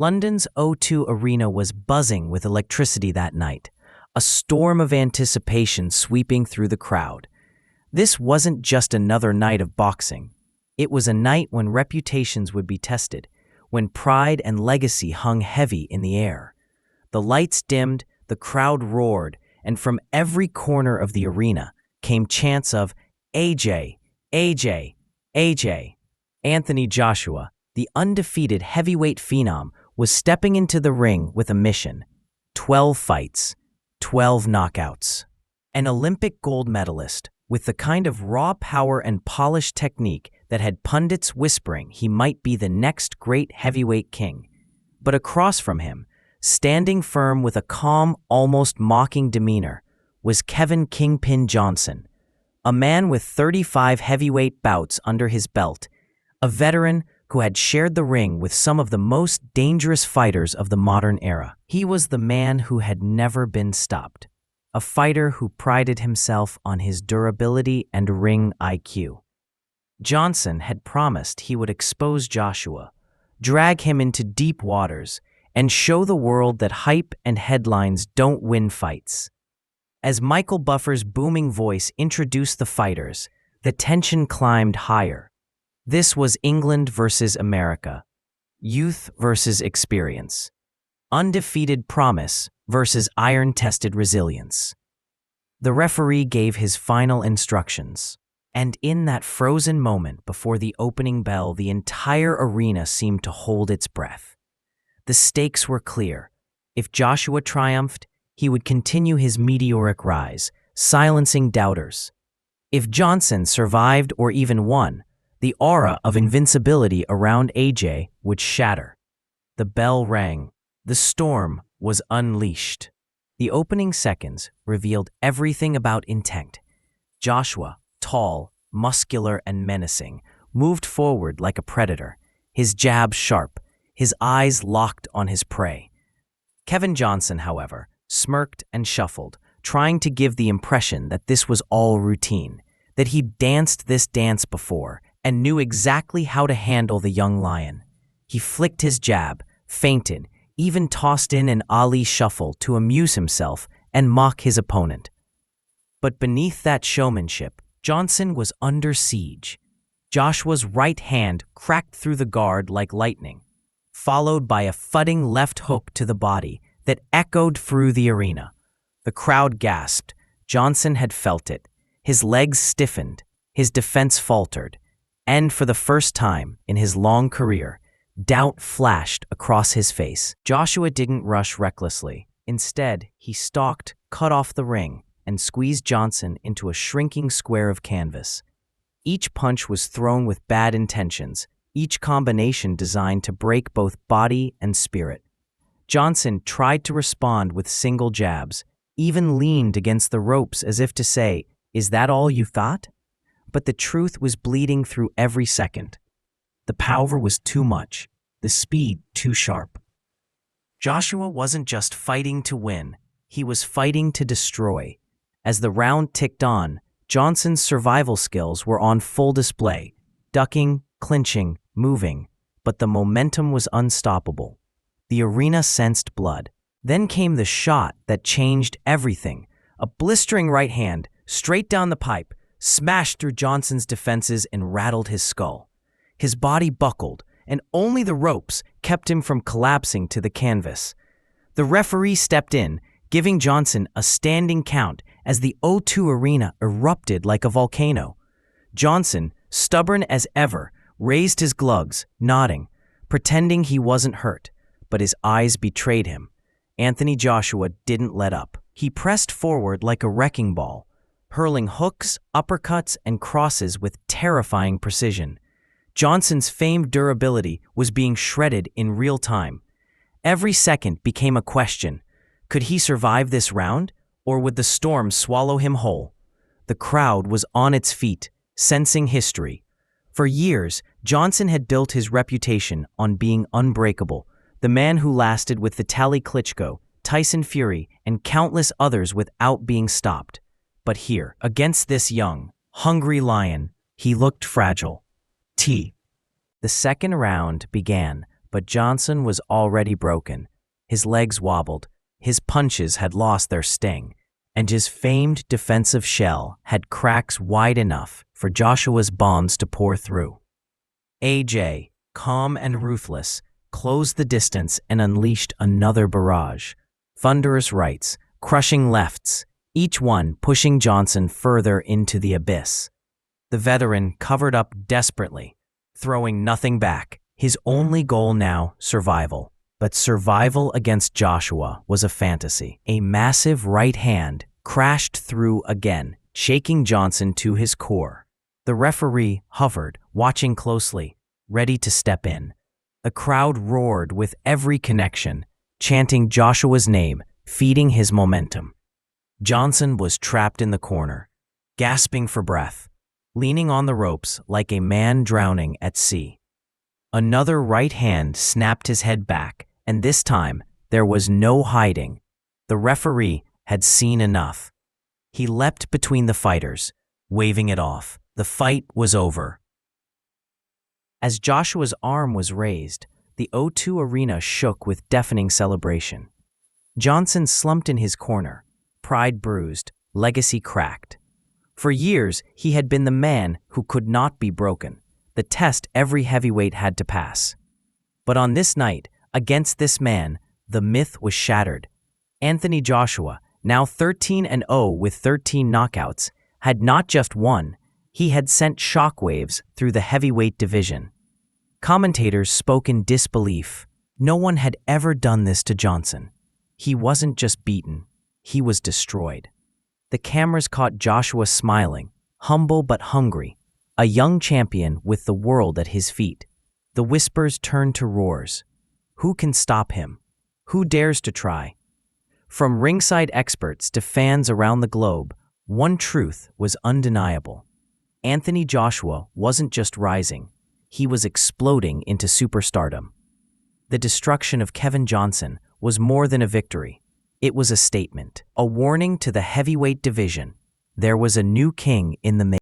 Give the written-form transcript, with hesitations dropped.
London's O2 Arena was buzzing with electricity that night, a storm of anticipation sweeping through the crowd. This wasn't just another night of boxing. It was a night when reputations would be tested, when pride and legacy hung heavy in the air. The lights dimmed, the crowd roared, and from every corner of the arena came chants of AJ, AJ, AJ. Anthony Joshua, the undefeated heavyweight phenom, was stepping into the ring with a mission: 12 fights, 12 knockouts. An Olympic gold medalist, with the kind of raw power and polished technique that had pundits whispering he might be the next great heavyweight king. But across from him, standing firm with a calm, almost mocking demeanor, was Kevin Kingpin Johnson, a man with 35 heavyweight bouts under his belt, a veteran who had shared the ring with some of the most dangerous fighters of the modern era. He was the man who had never been stopped, a fighter who prided himself on his durability and ring IQ. Johnson had promised he would expose Joshua, drag him into deep waters, and show the world that hype and headlines don't win fights. As Michael Buffer's booming voice introduced the fighters, the tension climbed higher. This was England versus America, youth versus experience, undefeated promise versus iron-tested resilience. The referee gave his final instructions, and in that frozen moment before the opening bell, the entire arena seemed to hold its breath. The stakes were clear. If Joshua triumphed, he would continue his meteoric rise, silencing doubters. If Johnson survived or even won, the aura of invincibility around AJ would shatter. The bell rang. The storm was unleashed. The opening seconds revealed everything about intent. Joshua, tall, muscular, and menacing, moved forward like a predator, his jab sharp, his eyes locked on his prey. Kevin Johnson, however, smirked and shuffled, trying to give the impression that this was all routine, that he'd danced this dance before and knew exactly how to handle the young lion. He flicked his jab, feinted, even tossed in an Ali shuffle to amuse himself and mock his opponent. But beneath that showmanship, Johnson was under siege. Joshua's right hand cracked through the guard like lightning, followed by a thudding left hook to the body that echoed through the arena. The crowd gasped. Johnson had felt it. His legs stiffened, his defense faltered, and for the first time in his long career, doubt flashed across his face. Joshua didn't rush recklessly. Instead, he stalked, cut off the ring, and squeezed Johnson into a shrinking square of canvas. Each punch was thrown with bad intentions, each combination designed to break both body and spirit. Johnson tried to respond with single jabs, even leaned against the ropes as if to say, "Is that all you thought?" But the truth was bleeding through every second. The power was too much, the speed too sharp. Joshua wasn't just fighting to win, he was fighting to destroy. As the round ticked on, Johnson's survival skills were on full display, ducking, clinching, moving, but the momentum was unstoppable. The arena sensed blood. Then came the shot that changed everything. A blistering right hand, straight down the pipe, smashed through Johnson's defenses and rattled his skull. His body buckled, and only the ropes kept him from collapsing to the canvas. The referee stepped in, giving Johnson a standing count as the O2 Arena erupted like a volcano. Johnson, stubborn as ever, raised his gloves, nodding, pretending he wasn't hurt, but his eyes betrayed him. Anthony Joshua didn't let up. He pressed forward like a wrecking ball, hurling hooks, uppercuts, and crosses with terrifying precision. Johnson's famed durability was being shredded in real time. Every second became a question. Could he survive this round, or would the storm swallow him whole? The crowd was on its feet, sensing history. For years, Johnson had built his reputation on being unbreakable, the man who lasted with Vitaly Klitschko, Tyson Fury, and countless others without being stopped. But here, against this young, hungry lion, he looked fragile. The second round began. But Johnson was already broken. His legs wobbled, his punches had lost their sting, and his famed defensive shell had cracks wide enough for Joshua's bombs to pour through. AJ, calm and ruthless, closed the distance and unleashed another barrage. Thunderous rights, crushing lefts, each one pushing Johnson further into the abyss. The veteran covered up desperately, throwing nothing back. His only goal now, survival. But survival against Joshua was a fantasy. A massive right hand crashed through again, shaking Johnson to his core. The referee hovered, watching closely, ready to step in. The crowd roared with every connection, chanting Joshua's name, feeding his momentum. Johnson was trapped in the corner, gasping for breath, leaning on the ropes like a man drowning at sea. Another right hand snapped his head back, and this time there was no hiding. The referee had seen enough. He leapt between the fighters, waving it off. The fight was over. As Joshua's arm was raised, the O2 arena shook with deafening celebration. Johnson slumped in his corner, pride bruised, legacy cracked. For years, he had been the man who could not be broken, the test every heavyweight had to pass. But on this night, against this man, the myth was shattered. Anthony Joshua, now 13-0 with 13 knockouts, had not just won, he had sent shockwaves through the heavyweight division. Commentators spoke in disbelief. No one had ever done this to Johnson. He wasn't just beaten, he was destroyed. The cameras caught Joshua smiling, humble but hungry, a young champion with the world at his feet. The whispers turned to roars. Who can stop him? Who dares to try? From ringside experts to fans around the globe, one truth was undeniable. Anthony Joshua wasn't just rising, he was exploding into superstardom. The destruction of Kevin Johnson was more than a victory. It was a statement, a warning to the heavyweight division. There was a new king in the making.